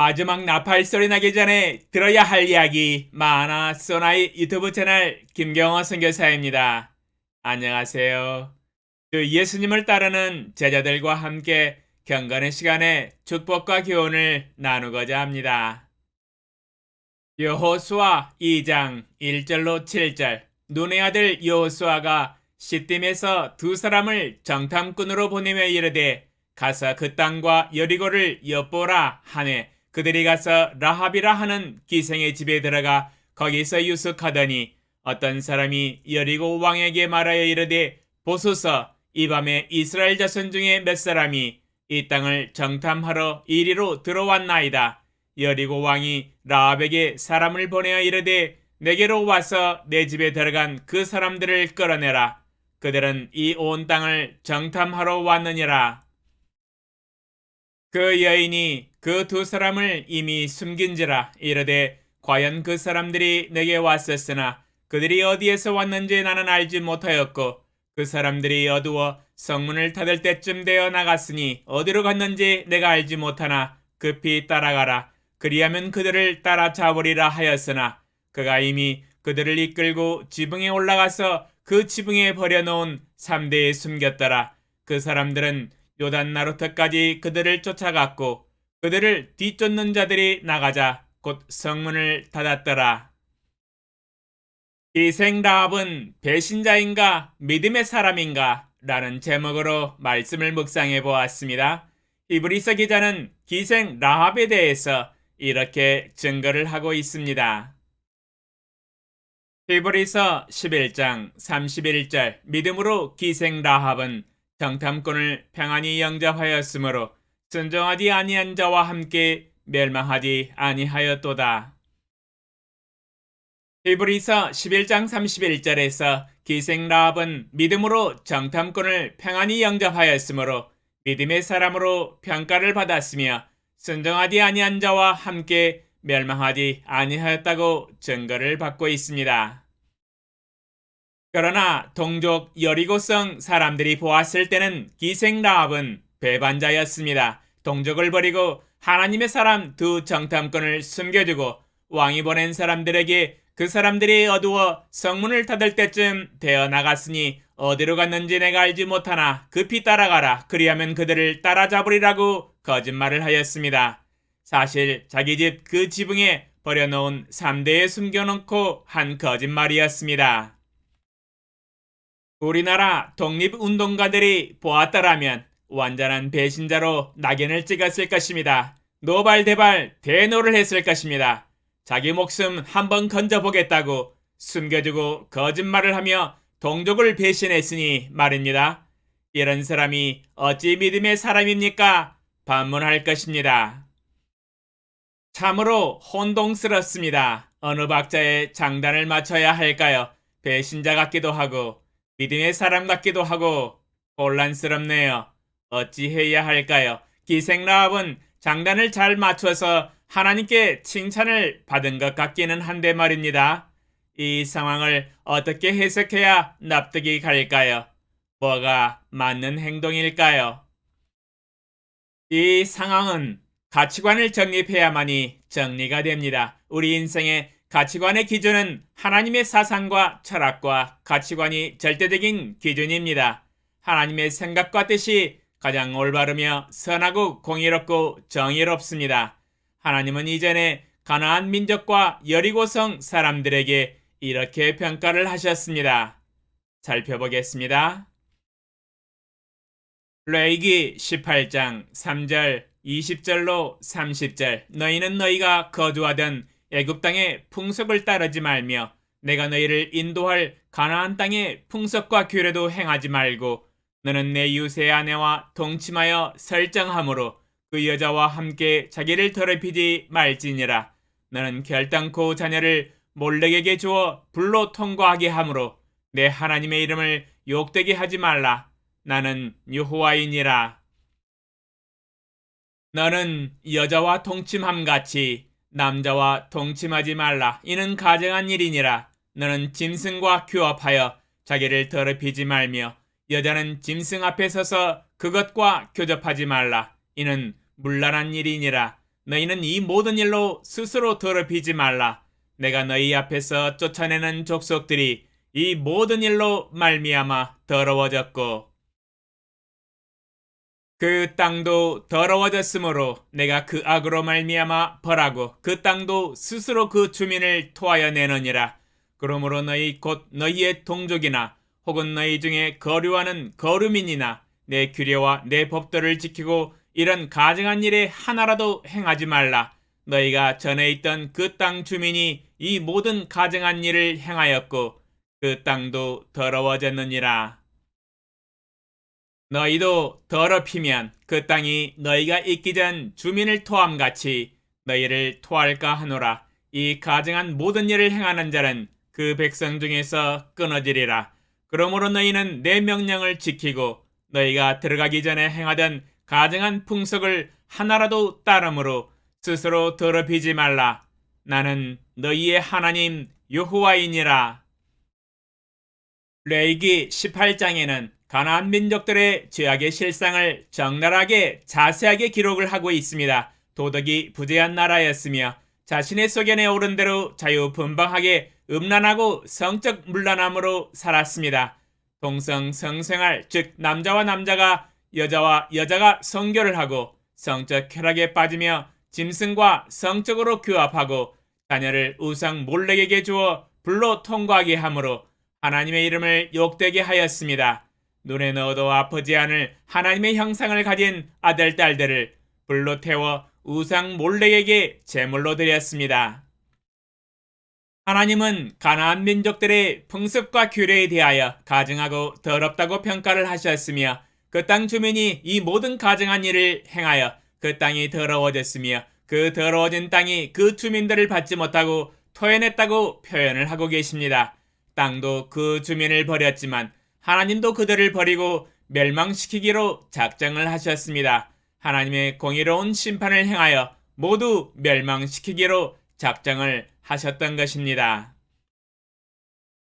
마지막 나팔 소리 나기 전에 들어야 할 이야기 마하나 소나이 유튜브 채널 김경호 선교사입니다. 안녕하세요. 예수님을 따르는 제자들과 함께 경건의 시간에 축복과 교훈을 나누고자 합니다. 여호수아 2장 1절로 7절. 눈의 아들 여호수아가 시딤에서 두 사람을 정탐꾼으로 보내며 이르되 가서 그 땅과 여리고를 엿보라 하매 그들이 가서 라합이라 하는 기생의 집에 들어가 거기서 유숙하더니 어떤 사람이 여리고 왕에게 말하여 이르되 보소서 이 밤에 이스라엘 자손 중에 몇 사람이 이 땅을 정탐하러 이리로 들어왔나이다. 여리고 왕이 라합에게 사람을 보내어 이르되 내게로 와서 내 집에 들어간 그 사람들을 끌어내라. 그들은 이 온 땅을 정탐하러 왔느니라. 그 여인이 그 두 사람을 이미 숨긴지라 이르되 과연 그 사람들이 내게 왔었으나 그들이 어디에서 왔는지 나는 알지 못하였고 그 사람들이 어두워 성문을 닫을 때쯤 되어 나갔으니 어디로 갔는지 내가 알지 못하나 급히 따라가라. 그리하면 그들을 따라잡으리라 하였으나 그가 이미 그들을 이끌고 지붕에 올라가서 그 지붕에 버려놓은 삼대에 숨겼더라. 그 사람들은 요단 나루터까지 그들을 쫓아갔고 그들을 뒤쫓는 자들이 나가자 곧 성문을 닫았더라. 기생 라합은 배신자인가 믿음의 사람인가 라는 제목으로 말씀을 묵상해 보았습니다. 히브리서 기자는 기생 라합에 대해서 이렇게 증거를 하고 있습니다. 히브리서 11장 31절. 믿음으로 기생 라합은 정탐꾼을 평안히 영접하였으므로 순종하지 아니한 자와 함께 멸망하지 아니하였도다. 히브리서 11장 31절에서 기생 라합은 믿음으로 정탐꾼을 평안히 영접하였으므로 믿음의 사람으로 평가를 받았으며 순종하지 아니한 자와 함께 멸망하지 아니하였다고 증거를 받고 있습니다. 그러나 동족 여리고성 사람들이 보았을 때는 기생 라합은 배반자였습니다. 동족을 버리고 하나님의 사람 두 정탐꾼을 숨겨두고 왕이 보낸 사람들에게 그 사람들이 어두워 성문을 닫을 때쯤 되어 나갔으니 어디로 갔는지 내가 알지 못하나 급히 따라가라. 그리하면 그들을 따라잡으리라고 거짓말을 하였습니다. 사실 자기 집 그 지붕에 버려놓은 3대에 숨겨놓고 한 거짓말이었습니다. 우리나라 독립운동가들이 보았더라면 완전한 배신자로 낙인을 찍었을 것입니다. 노발대발 대노를 했을 것입니다. 자기 목숨 한번 건져보겠다고 숨겨두고 거짓말을 하며 동족을 배신했으니 말입니다. 이런 사람이 어찌 믿음의 사람입니까? 반문할 것입니다. 참으로 혼동스럽습니다. 어느 박자에 장단을 맞춰야 할까요? 배신자 같기도 하고 믿음의 사람 같기도 하고 혼란스럽네요. 어찌 해야 할까요? 기생 라합은 장단을 잘 맞춰서 하나님께 칭찬을 받은 것 같기는 한데 말입니다. 이 상황을 어떻게 해석해야 납득이 갈까요? 뭐가 맞는 행동일까요? 이 상황은 가치관을 정립해야만이 정리가 됩니다. 우리 인생의 가치관의 기준은 하나님의 사상과 철학과 가치관이 절대적인 기준입니다. 하나님의 생각과 뜻이 가장 올바르며 선하고 공의롭고 정의롭습니다. 하나님은 이전에 가나안 민족과 여리고성 사람들에게 이렇게 평가를 하셨습니다. 살펴보겠습니다. 레위기 18장 3절 20절로 30절. 너희는 너희가 거주하던 애굽 땅의 풍속을 따르지 말며 내가 너희를 인도할 가나안 땅의 풍속과 규례도 행하지 말고 너는 내 이웃의 아내와 동침하여 설정함으로 그 여자와 함께 자기를 더럽히지 말지니라. 너는 결단코 자녀를 몰렉에게 주어 불로 통과하게 함으로 내 하나님의 이름을 욕되게 하지 말라. 나는 여호와이니라. 너는 여자와 동침함같이 남자와 동침하지 말라. 이는 가증한 일이니라. 너는 짐승과 규합하여 자기를 더럽히지 말며 여자는 짐승 앞에 서서 그것과 교접하지 말라. 이는 문란한 일이니라. 너희는 이 모든 일로 스스로 더럽히지 말라. 내가 너희 앞에서 쫓아내는 족속들이 이 모든 일로 말미암아 더러워졌고 그 땅도 더러워졌으므로 내가 그 악으로 말미암아 벌하고 그 땅도 스스로 그 주민을 토하여 내느니라. 그러므로 너희 곧 너희의 동족이나 혹은 너희 중에 거류하는 거류민이나 내 규례와 내 법도를 지키고 이런 가증한 일에 하나라도 행하지 말라. 너희가 전에 있던 그 땅 주민이 이 모든 가증한 일을 행하였고 그 땅도 더러워졌느니라. 너희도 더럽히면 그 땅이 너희가 있기 전 주민을 토함같이 너희를 토할까 하노라. 이 가증한 모든 일을 행하는 자는 그 백성 중에서 끊어지리라. 그러므로 너희는 내 명령을 지키고 너희가 들어가기 전에 행하던 가증한 풍속을 하나라도 따름으로 스스로 더럽히지 말라. 나는 너희의 하나님 여호와이니라. 레위기 18장에는 가나안 민족들의 죄악의 실상을 적나라하게 자세하게 기록을 하고 있습니다. 도덕이 부재한 나라였으며 자신의 소견에 오른 대로 자유분방하게 음란하고 성적 문란함으로 살았습니다. 동성 성생활, 즉 남자와 남자가 여자와 여자가 성교를 하고 성적 쾌락에 빠지며 짐승과 성적으로 규합하고 자녀를 우상 몰렉에게 주어 불로 통과하게 하므로 하나님의 이름을 욕되게 하였습니다. 눈에 넣어도 아프지 않을 하나님의 형상을 가진 아들, 딸들을 불로 태워 우상 몰렉에게 제물로 드렸습니다. 하나님은 가나안 민족들의 풍습과 규례에 대하여 가증하고 더럽다고 평가를 하셨으며 그 땅 주민이 이 모든 가증한 일을 행하여 그 땅이 더러워졌으며 그 더러워진 땅이 그 주민들을 받지 못하고 토해냈다고 표현을 하고 계십니다. 땅도 그 주민을 버렸지만 하나님도 그들을 버리고 멸망시키기로 작정을 하셨습니다. 하나님의 공의로운 심판을 행하여 모두 멸망시키기로 작정을 하셨던 것입니다.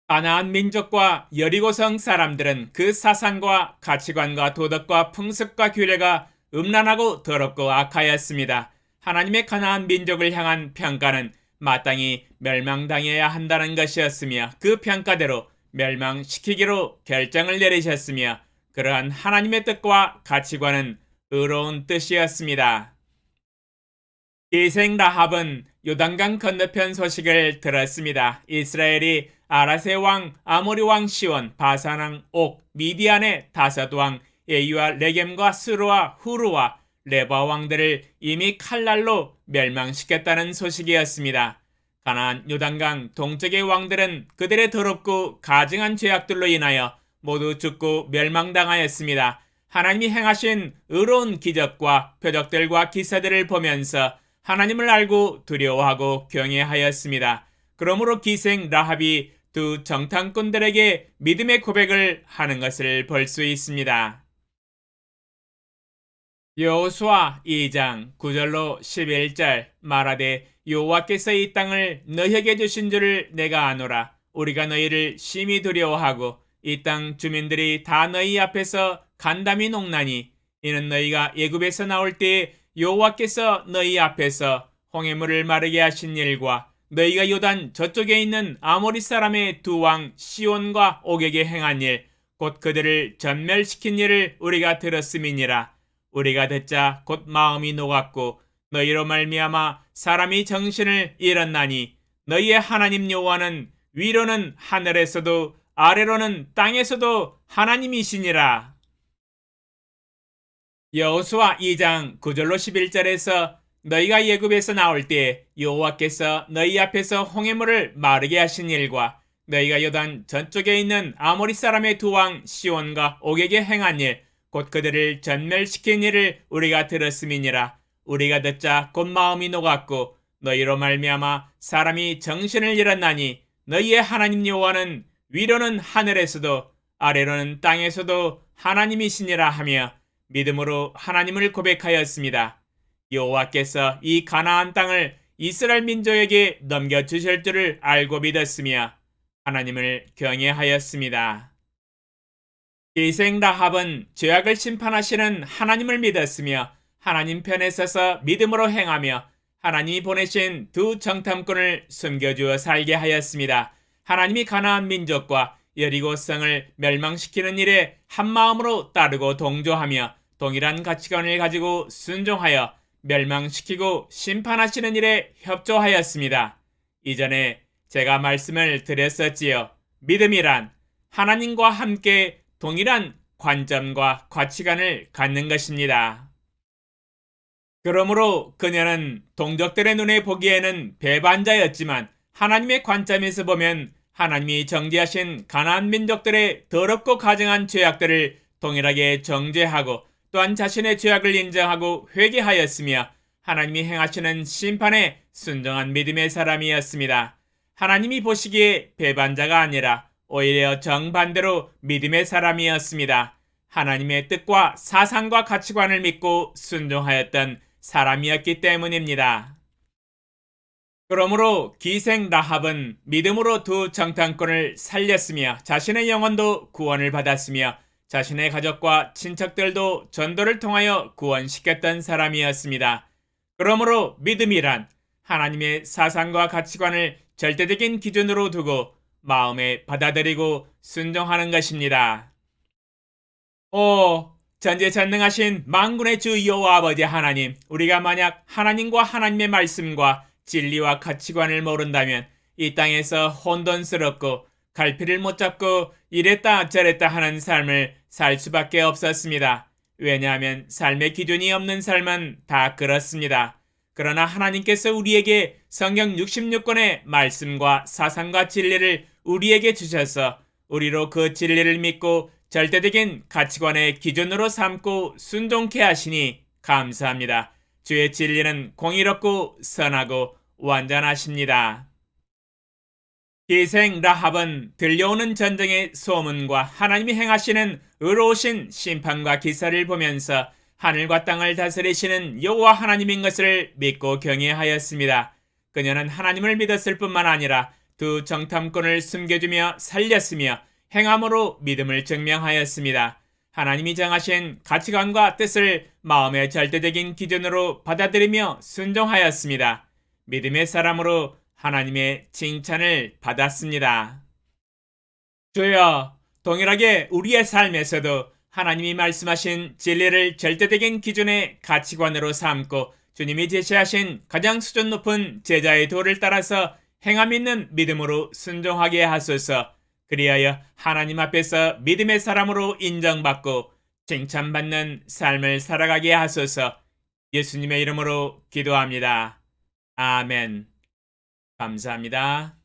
가나안 민족과 여리고성 사람들은 그 사상과 가치관과 도덕과 풍습과 규례가 음란하고 더럽고 악하였습니다. 하나님의 가나안 민족을 향한 평가는 마땅히 멸망당해야 한다는 것이었으며 그 평가대로 멸망시키기로 결정을 내리셨으며 그러한 하나님의 뜻과 가치관은 의로운 뜻이었습니다. 기생 라합은 요단강 건너편 소식을 들었습니다. 이스라엘이 아라세 왕, 아모리 왕 시온, 바산 왕 옥, 미디안의 다섯 왕, 에이와 레겜과 스루와 후루와 레바 왕들을 이미 칼날로 멸망시켰다는 소식이었습니다. 가나안 요단강 동쪽의 왕들은 그들의 더럽고 가증한 죄악들로 인하여 모두 죽고 멸망당하였습니다. 하나님이 행하신 의로운 기적과 표적들과 기사들을 보면서 하나님을 알고 두려워하고 경외하였습니다. 그러므로 기생 라합이 두 정탐꾼들에게 믿음의 고백을 하는 것을 볼 수 있습니다. 여호수아 2장 9절로 11절 말하되 여호와께서 이 땅을 너희에게 주신 줄을 내가 아노라. 우리가 너희를 심히 두려워하고 이 땅 주민들이 다 너희 앞에서 간담이 녹나니 이는 너희가 애굽에서 나올 때에 여호와께서 너희 앞에서 홍해물을 마르게 하신 일과 너희가 요단 저쪽에 있는 아모리 사람의 두 왕 시온과 옥에게 행한 일, 곧 그들을 전멸시킨 일을 우리가 들었음이니라. 우리가 듣자 곧 마음이 녹았고 너희로 말미암아 사람이 정신을 잃었나니 너희의 하나님 여호와는 위로는 하늘에서도 아래로는 땅에서도 하나님이시니라. 여호수아 2장 9절로 11절에서 너희가 애굽에서 나올 때 여호와께서 너희 앞에서 홍해물을 마르게 하신 일과 너희가 요단 전쪽에 있는 아모리 사람의 두 왕 시온과 옥에게 행한 일, 곧 그들을 전멸시킨 일을 우리가 들었음이니라. 우리가 듣자 곧 마음이 녹았고 너희로 말미암아 사람이 정신을 잃었나니 너희의 하나님 여호와는 위로는 하늘에서도 아래로는 땅에서도 하나님이시니라 하며 믿음으로 하나님을 고백하였습니다. 여호와께서 이 가나안 땅을 이스라엘 민족에게 넘겨주실 줄을 알고 믿었으며 하나님을 경외하였습니다. 기생 라합은 죄악을 심판하시는 하나님을 믿었으며 하나님 편에 서서 믿음으로 행하며 하나님이 보내신 두 정탐꾼을 숨겨주어 살게 하였습니다. 하나님이 가나안 민족과 여리고성을 멸망시키는 일에 한마음으로 따르고 동조하며 동일한 가치관을 가지고 순종하여 멸망시키고 심판하시는 일에 협조하였습니다. 이전에 제가 말씀을 드렸었지요. 믿음이란 하나님과 함께 동일한 관점과 가치관을 갖는 것입니다. 그러므로 그녀는 동족들의 눈에 보기에는 배반자였지만 하나님의 관점에서 보면 하나님이 정죄하신 가나안 민족들의 더럽고 가증한 죄악들을 동일하게 정죄하고 또한 자신의 죄악을 인정하고 회개하였으며 하나님이 행하시는 심판에 순종한 믿음의 사람이었습니다. 하나님이 보시기에 배반자가 아니라 오히려 정반대로 믿음의 사람이었습니다. 하나님의 뜻과 사상과 가치관을 믿고 순종하였던 사람이었기 때문입니다. 그러므로 기생 라합은 믿음으로 두 정탐꾼을 살렸으며 자신의 영혼도 구원을 받았으며 자신의 가족과 친척들도 전도를 통하여 구원시켰던 사람이었습니다. 그러므로 믿음이란 하나님의 사상과 가치관을 절대적인 기준으로 두고 마음에 받아들이고 순종하는 것입니다. 전지전능하신 만군의 주 여호와 아버지 하나님, 우리가 만약 하나님과 하나님의 말씀과 진리와 가치관을 모른다면 이 땅에서 혼돈스럽고 갈피를 못 잡고 이랬다 저랬다 하는 삶을 살 수밖에 없었습니다. 왜냐하면 삶의 기준이 없는 삶은 다 그렇습니다. 그러나 하나님께서 우리에게 성경 66권의 말씀과 사상과 진리를 우리에게 주셔서 우리로 그 진리를 믿고 절대적인 가치관의 기준으로 삼고 순종케 하시니 감사합니다. 주의 진리는 공의롭고 선하고 완전하십니다. 기생 라합은 들려오는 전쟁의 소문과 하나님이 행하시는 의로우신 심판과 기사를 보면서 하늘과 땅을 다스리시는 여호와 하나님인 것을 믿고 경외하였습니다. 그녀는 하나님을 믿었을 뿐만 아니라 두 정탐꾼을 숨겨주며 살렸으며 행함으로 믿음을 증명하였습니다. 하나님이 정하신 가치관과 뜻을 마음의 절대적인 기준으로 받아들이며 순종하였습니다. 믿음의 사람으로 하나님의 칭찬을 받았습니다. 주여, 동일하게 우리의 삶에서도 하나님이 말씀하신 진리를 절대적인 기준의 가치관으로 삼고 주님이 제시하신 가장 수준 높은 제자의 도를 따라서 행함 있는 믿음으로 순종하게 하소서. 그리하여 하나님 앞에서 믿음의 사람으로 인정받고 칭찬받는 삶을 살아가게 하소서. 예수님의 이름으로 기도합니다. 아멘. 감사합니다.